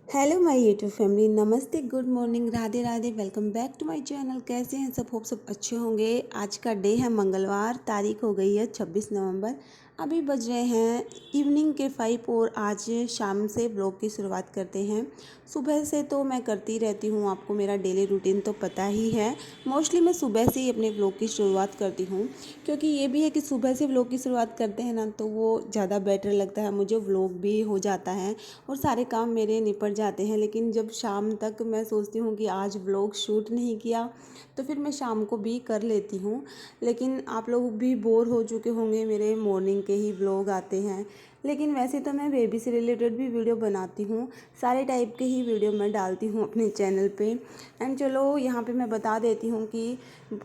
Hello my YouTube family, नमस्ते, good morning, Radhe Radhe. Welcome back to my channel. कैसे हैं सब? होप सब अच्छे होंगे। आज का डे है मंगलवार, तारीख हो गई है 26 नवंबर। अभी बज रहे हैं इवनिंग के 5 और आज शाम से ब्लॉग की शुरुआत करते हैं। सुबह से तो मैं करती रहती हूँ, आपको मेरा डेली रूटीन तो पता ही है। मोस्टली मैं सुबह से ही अपने ब्लॉग की शुरुआत करती हूँ, क्योंकि ये भी है कि सुबह से ब्लॉग की शुरुआत करते हैं ना तो वो ज़्यादा बेटर लगता है, मुझे व्लॉग भी हो जाता है और सारे काम मेरे निपट जाते हैं। लेकिन जब शाम तक मैं सोचती हूँ कि आज व्लॉग शूट नहीं किया तो फिर मैं शाम को भी कर लेती हूँ। लेकिन आप लोग भी बोर हो चुके होंगे, मेरे मॉर्निंग के ही व्लॉग आते हैं। लेकिन वैसे तो मैं बेबी से रिलेटेड भी वीडियो बनाती हूँ, सारे टाइप के ही वीडियो मैं डालती हूँ अपने चैनल पे। एंड चलो यहाँ पे मैं बता देती हूँ कि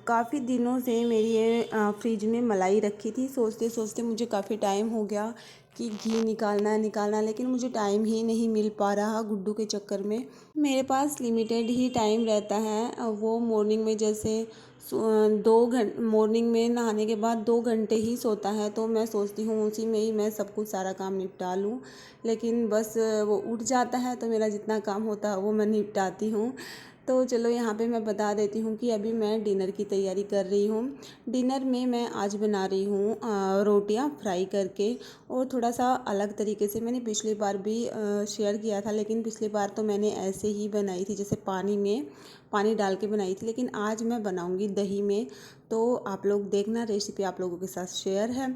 काफ़ी दिनों से मेरी ये फ्रिज में मलाई रखी थी। सोचते सोचते मुझे काफ़ी टाइम हो गया कि घी निकालना, लेकिन मुझे टाइम ही नहीं मिल पा रहा गुड्डू के चक्कर में। मेरे पास लिमिटेड ही टाइम रहता है। वो मॉर्निंग में जैसे 2 घंटे, मॉर्निंग में नहाने के बाद 2 घंटे ही सोता है, तो मैं सोचती हूँ उसी में ही मैं सब कुछ सारा काम निपटा लूँ। लेकिन बस वो उठ जाता है तो मेरा जितना काम होता है वो मैं निपटाती हूँ। तो चलो यहाँ पे मैं बता देती हूँ कि अभी मैं डिनर की तैयारी कर रही हूँ। डिनर में मैं आज बना रही हूँ रोटियाँ फ्राई करके, और थोड़ा सा अलग तरीके से। मैंने पिछली बार भी शेयर किया था, लेकिन पिछली बार तो मैंने ऐसे ही बनाई थी, जैसे पानी डाल के बनाई थी। लेकिन आज मैं बनाऊँगी दही में, तो आप लोग देखना, रेसिपी आप लोगों के साथ शेयर है।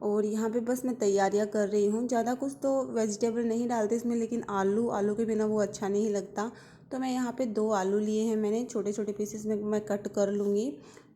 और यहाँ पे बस मैं तैयारियाँ कर रही हूँ। ज़्यादा कुछ तो वेजिटेबल नहीं डालते इसमें, लेकिन आलू के बिना वो अच्छा नहीं लगता। तो मैं यहाँ पे 2 आलू लिए हैं, मैंने छोटे छोटे पीसेस में मैं कट कर लूँगी।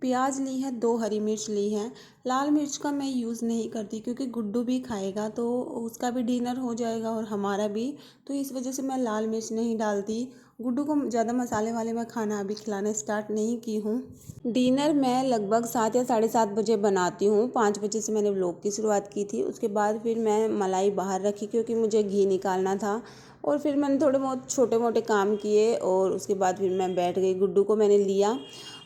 प्याज ली है, 2 हरी मिर्च ली हैं। लाल मिर्च का मैं यूज़ नहीं करती, क्योंकि गुड्डू भी खाएगा तो उसका भी डिनर हो जाएगा और हमारा भी। तो इस वजह से मैं लाल मिर्च नहीं डालती। गुड्डू को ज़्यादा मसाले वाले मैं खाना अभी खिलाना स्टार्ट नहीं की हूँ। डिनर मैं लगभग 7 या 7:30 बजे बनाती हूँ। 5 बजे से मैंने व्लॉग की शुरुआत की थी। उसके बाद फिर मैं मलाई बाहर रखी, क्योंकि मुझे घी निकालना था। और फिर मैंने थोड़े बहुत छोटे मोटे काम किए और उसके बाद फिर मैं बैठ गई। गुड्डू को मैंने लिया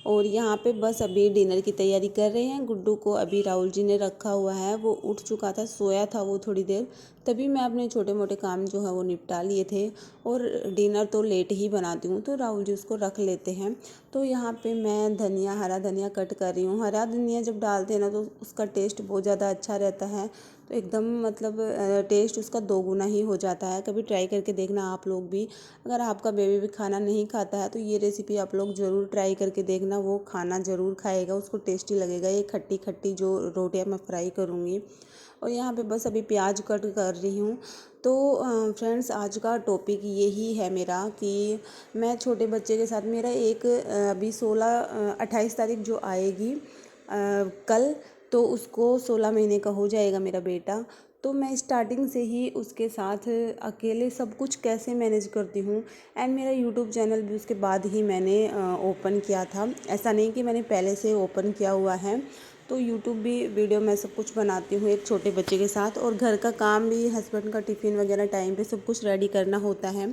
और यहाँ पे बस अभी डिनर की तैयारी कर रहे हैं। गुड्डू को अभी राहुल जी ने रखा हुआ है, वो उठ चुका था, सोया था वो थोड़ी देर, तभी मैं अपने छोटे मोटे काम जो है वो निपटा लिए थे। और डिनर तो लेट ही बनाती हूँ, तो राहुल जी उसको रख लेते हैं। तो यहाँ पे मैं हरा धनिया कट कर रही हूँ। हरा धनिया जब डालते हैं ना तो उसका टेस्ट बहुत ज़्यादा अच्छा रहता है, तो एकदम मतलब टेस्ट उसका दोगुना ही हो जाता है। कभी ट्राई करके देखना आप लोग भी। अगर आपका बेबी भी खाना नहीं खाता है तो ये रेसिपी आप लोग ज़रूर ट्राई करके देखना, वो खाना ज़रूर खाएगा, उसको टेस्टी लगेगा। ये खट्टी खट्टी जो रोटियाँ मैं फ्राई करूँगी। और यहाँ पे बस अभी प्याज कट कर रही हूँ। तो फ्रेंड्स, आज का टॉपिक यही है मेरा कि मैं छोटे बच्चे के साथ, मेरा एक अभी 28 तारीख जो आएगी कल, तो उसको 16 महीने का हो जाएगा मेरा बेटा। तो मैं स्टार्टिंग से ही उसके साथ अकेले सब कुछ कैसे मैनेज करती हूँ। एंड मेरा यूट्यूब चैनल भी उसके बाद ही मैंने ओपन किया था, ऐसा नहीं कि मैंने पहले से ओपन किया हुआ है। तो यूट्यूब भी वीडियो मैं सब कुछ बनाती हूँ एक छोटे बच्चे के साथ, और घर का काम भी, हस्बैंड का टिफ़िन वगैरह टाइम पे सब कुछ रेडी करना होता है।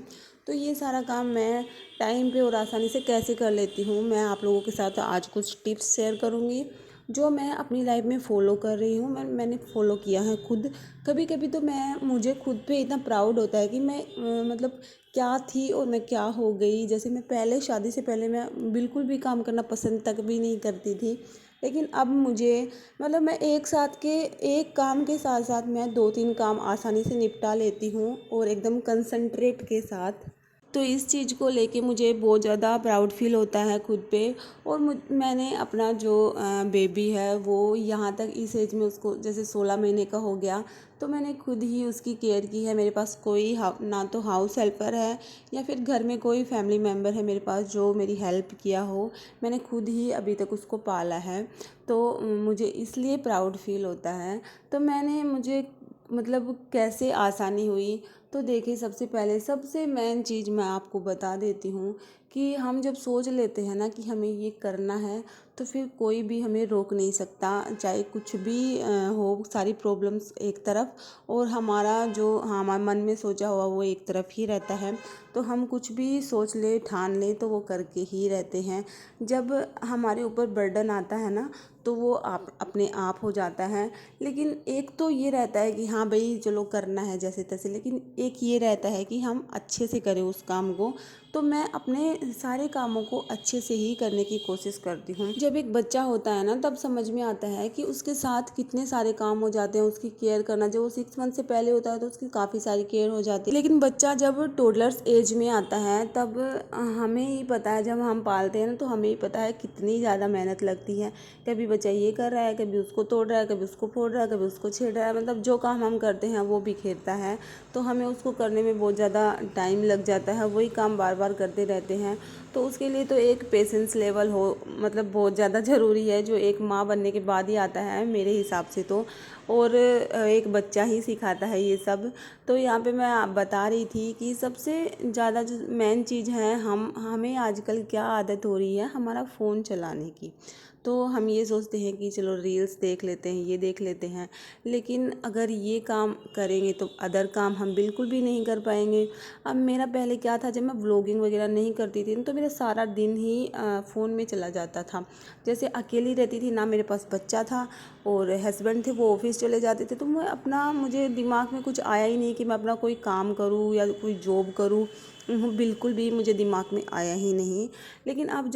तो ये सारा काम मैं टाइम पे और आसानी से कैसे कर लेती हूँ, मैं आप लोगों के साथ आज कुछ टिप्स शेयर करूँगी जो मैं अपनी लाइफ में फ़ॉलो कर रही हूँ। मैंने फ़ॉलो किया है खुद। कभी कभी तो मुझे खुद पे इतना प्राउड होता है कि मैं मतलब क्या थी और मैं क्या हो गई। जैसे मैं पहले, शादी से पहले मैं बिल्कुल भी काम करना पसंद तक भी नहीं करती थी, लेकिन अब मुझे मतलब मैं एक काम के साथ साथ मैं 2-3 काम आसानी से निपटा लेती हूँ, और एकदम कंसंट्रेट के साथ। तो इस चीज़ को लेके मुझे बहुत ज़्यादा प्राउड फील होता है खुद पे। और मैंने अपना जो बेबी है वो यहाँ तक इस एज में, उसको जैसे 16 महीने का हो गया, तो मैंने खुद ही उसकी केयर की है। मेरे पास कोई ना तो हाउस हेल्पर है या फिर घर में कोई फैमिली मेम्बर है मेरे पास जो मेरी हेल्प किया हो। मैंने खुद ही अभी तक उसको पाला है, तो मुझे इसलिए प्राउड फील होता है। तो मुझे मतलब कैसे आसानी हुई, तो देखिए सबसे पहले सबसे मेन चीज़ मैं आपको बता देती हूँ कि हम जब सोच लेते हैं ना कि हमें ये करना है, तो फिर कोई भी हमें रोक नहीं सकता। चाहे कुछ भी हो, सारी प्रॉब्लम्स एक तरफ और हमारा जो हमारे मन में सोचा हुआ वो एक तरफ ही रहता है। तो हम कुछ भी सोच ले ठान लें तो वो करके ही रहते हैं। जब हमारे ऊपर बर्डन आता है ना, तो वो आप अपने आप हो जाता है। लेकिन एक तो ये रहता है कि हाँ भाई चलो करना है जैसे तैसे, लेकिन एक ये रहता है कि हम अच्छे से करें उस काम को। तो मैं अपने सारे कामों को अच्छे से ही करने की कोशिश करती हूँ। जब एक बच्चा होता है ना, तब समझ में आता है कि उसके साथ कितने सारे काम हो जाते हैं, उसकी केयर करना। जब वो 6 मंथ से पहले होता है तो उसकी काफ़ी सारी केयर हो जाती है, लेकिन बच्चा जब टोडलर्स एज में आता है तब हमें ही पता है, जब हम पालते हैं ना तो हमें ही पता है कितनी ज़्यादा मेहनत लगती है। कभी बच्चा ये कर रहा है, कभी उसको तोड़ रहा है, कभी उसको फोड़ रहा है, कभी उसको छेड़ रहा है, मतलब जो काम हम करते हैं वो बिखेरता है। तो हमें उसको करने में बहुत ज़्यादा टाइम लग जाता है, वही काम बार बार करते रहते हैं। तो उसके लिए तो एक पेशेंस लेवल हो, मतलब बहुत ज़्यादा ज़रूरी है, जो एक माँ बनने के बाद ही आता है मेरे हिसाब से तो। और एक बच्चा ही सिखाता है ये सब। तो यहाँ पे मैं बता रही थी कि सबसे ज़्यादा जो मेन चीज़ है, हमें आजकल क्या आदत हो रही है हमारा फ़ोन चलाने की। तो हम ये सोचते हैं कि चलो रील्स देख लेते हैं, ये देख लेते हैं, लेकिन अगर ये काम करेंगे तो अदर काम हम बिल्कुल भी नहीं कर पाएंगे। अब मेरा पहले क्या था, जब मैं व्लॉगिंग वगैरह नहीं करती थी तो मेरा सारा दिन ही फ़ोन में चला जाता था। जैसे अकेली रहती थी ना, मेरे पास बच्चा था और हस्बैंड थे, वो ऑफिस चले जाते थे, तो मैं अपना मुझे दिमाग में कुछ आया ही नहीं कि मैं अपना कोई काम करूँ या कोई जॉब करूँ। बिल्कुल भी मुझे दिमाग में आया ही नहीं। लेकिन अब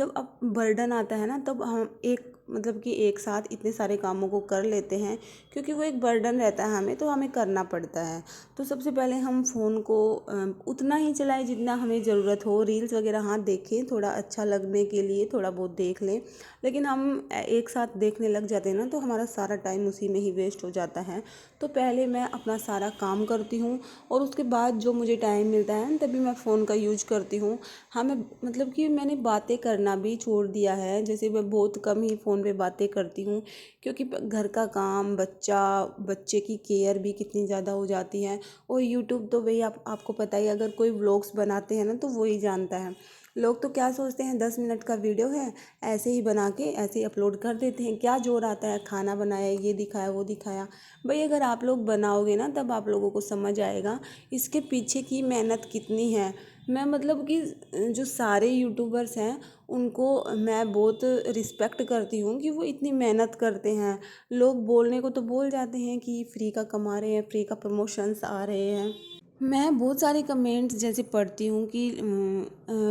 बर्डन आता है ना, तब हम एक मतलब कि एक साथ इतने सारे कामों को कर लेते हैं, क्योंकि वो एक बर्डन रहता है हमें, तो हमें करना पड़ता है। तो सबसे पहले हम फ़ोन को उतना ही चलाएं जितना हमें ज़रूरत हो। रील्स वगैरह हाँ देखें, थोड़ा अच्छा लगने के लिए थोड़ा बहुत देख लें, लेकिन हम एक साथ देखने लग जाते हैं ना तो हमारा सारा टाइम उसी में ही वेस्ट हो जाता है। तो पहले मैं अपना सारा काम करती हूँ और उसके बाद जो मुझे टाइम मिलता है तभी मैं फ़ोन का यूज करती हूँ। हाँ, मैं मतलब कि मैंने बातें करना भी छोड़ दिया है, जैसे मैं बहुत कम ही फ़ोन पे बातें करती हूँ, क्योंकि घर का काम, बच्चे की केयर भी कितनी ज़्यादा हो जाती है। और यूट्यूब तो भाई आपको पता ही, अगर कोई व्लॉग्स बनाते हैं ना तो वो ही जानता है। लोग तो क्या सोचते हैं, 10 मिनट का वीडियो है, ऐसे ही बना के ऐसे ही अपलोड कर देते हैं। क्या जोर आता है, खाना बनाया, ये दिखाया, वो दिखाया। भाई अगर आप लोग बनाओगे ना तब आप लोगों को समझ आएगा इसके पीछे की मेहनत कितनी है। मैं मतलब कि जो सारे यूट्यूबर्स हैं उनको मैं बहुत रिस्पेक्ट करती हूँ कि वो इतनी मेहनत करते हैं। लोग बोलने को तो बोल जाते हैं कि फ्री का कमा रहे हैं, फ्री का प्रमोशंस आ रहे हैं। मैं बहुत सारे कमेंट्स जैसे पढ़ती हूँ कि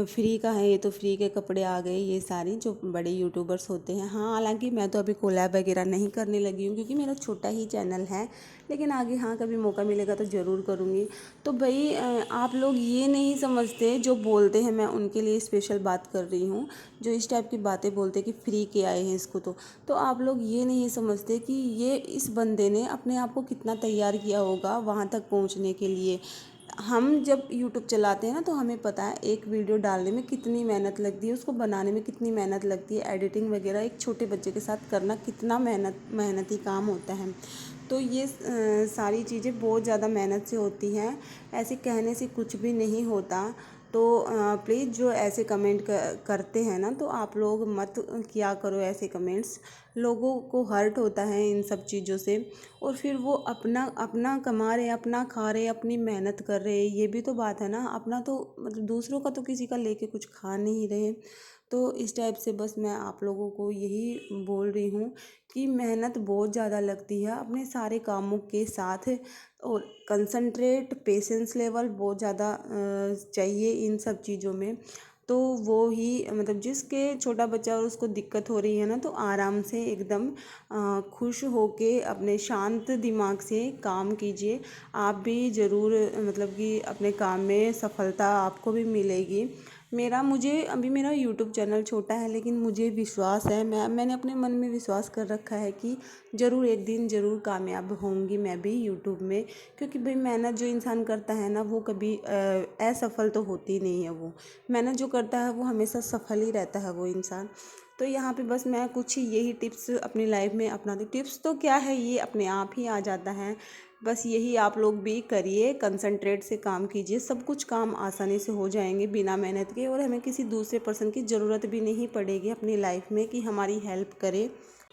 फ्री का है ये, तो फ्री के कपड़े आ गए, ये सारी जो बड़े यूट्यूबर्स होते हैं। हाँ, हालांकि मैं तो अभी कोलैब वगैरह नहीं करने लगी हूँ क्योंकि मेरा छोटा ही चैनल है, लेकिन आगे हाँ कभी मौका मिलेगा तो ज़रूर करूँगी। तो भाई आप लोग ये नहीं समझते, जो बोलते हैं, मैं उनके लिए स्पेशल बात कर रही हूँ, जो इस टाइप की बातें बोलते हैं कि फ्री के आए हैं इसको। तो आप लोग ये नहीं समझते कि ये इस बंदे ने अपने आप को कितना तैयार किया होगा वहाँ तक पहुँचने के लिए। हम जब यूट्यूब चलाते हैं ना तो हमें पता है एक वीडियो डालने में कितनी मेहनत लगती है, उसको बनाने में कितनी मेहनत लगती है, एडिटिंग वगैरह एक छोटे बच्चे के साथ करना कितना मेहनती काम होता है। तो ये सारी चीज़ें बहुत ज़्यादा मेहनत से होती हैं, ऐसे कहने से कुछ भी नहीं होता। तो प्लीज़ जो ऐसे कमेंट करते हैं ना, तो आप लोग मत किया करो ऐसे कमेंट्स। लोगों को हर्ट होता है इन सब चीज़ों से, और फिर वो अपना अपना कमा रहे, अपना खा रहे, अपनी मेहनत कर रहे, ये भी तो बात है ना। अपना तो मतलब दूसरों का तो किसी का लेके कुछ खा नहीं रहे। तो इस टाइप से बस मैं आप लोगों को यही बोल रही हूँ कि मेहनत बहुत ज़्यादा लगती है अपने सारे कामों के साथ, और कंसंट्रेट, पेशेंस लेवल बहुत ज़्यादा चाहिए इन सब चीज़ों में। तो वो ही मतलब जिसके छोटा बच्चा और उसको दिक्कत हो रही है ना, तो आराम से एकदम खुश होके अपने शांत दिमाग से काम कीजिए। आप भी ज़रूर मतलब कि अपने काम में सफलता आपको भी मिलेगी। अभी मेरा यूट्यूब चैनल छोटा है, लेकिन मुझे विश्वास है, मैंने अपने मन में विश्वास कर रखा है कि ज़रूर एक दिन ज़रूर कामयाब होंगी मैं भी यूट्यूब में। क्योंकि भाई मेहनत जो इंसान करता है ना, वो कभी असफल तो होती नहीं है। वो मेहनत जो करता है वो हमेशा सफल ही रहता है वो इंसान। तो यहाँ पे बस मैं कुछ यही टिप्स अपनी लाइफ में अपनाती हूँ। टिप्स तो क्या है, ये अपने आप ही आ जाता है। बस यही आप लोग भी करिए, कंसंट्रेट से काम कीजिए, सब कुछ काम आसानी से हो जाएंगे बिना मेहनत के, और हमें किसी दूसरे पर्सन की ज़रूरत भी नहीं पड़ेगी अपनी लाइफ में कि हमारी हेल्प करे।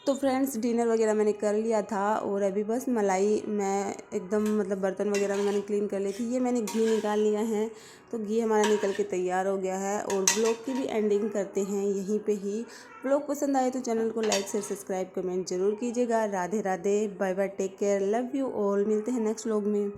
तो फ्रेंड्स, डिनर वगैरह मैंने कर लिया था और अभी बस मलाई मैं एकदम मतलब बर्तन वगैरह में मैंने क्लीन कर ली थी। ये मैंने घी निकाल लिया है, तो घी हमारा निकल के तैयार हो गया है। और ब्लॉग की भी एंडिंग करते हैं यहीं पे ही। ब्लॉग पसंद आए तो चैनल को लाइक शेयर सब्सक्राइब कमेंट जरूर कीजिएगा। Radhe Radhe, bye bye, take care, love you all. मिलते हैं नेक्स्ट व्लॉग में।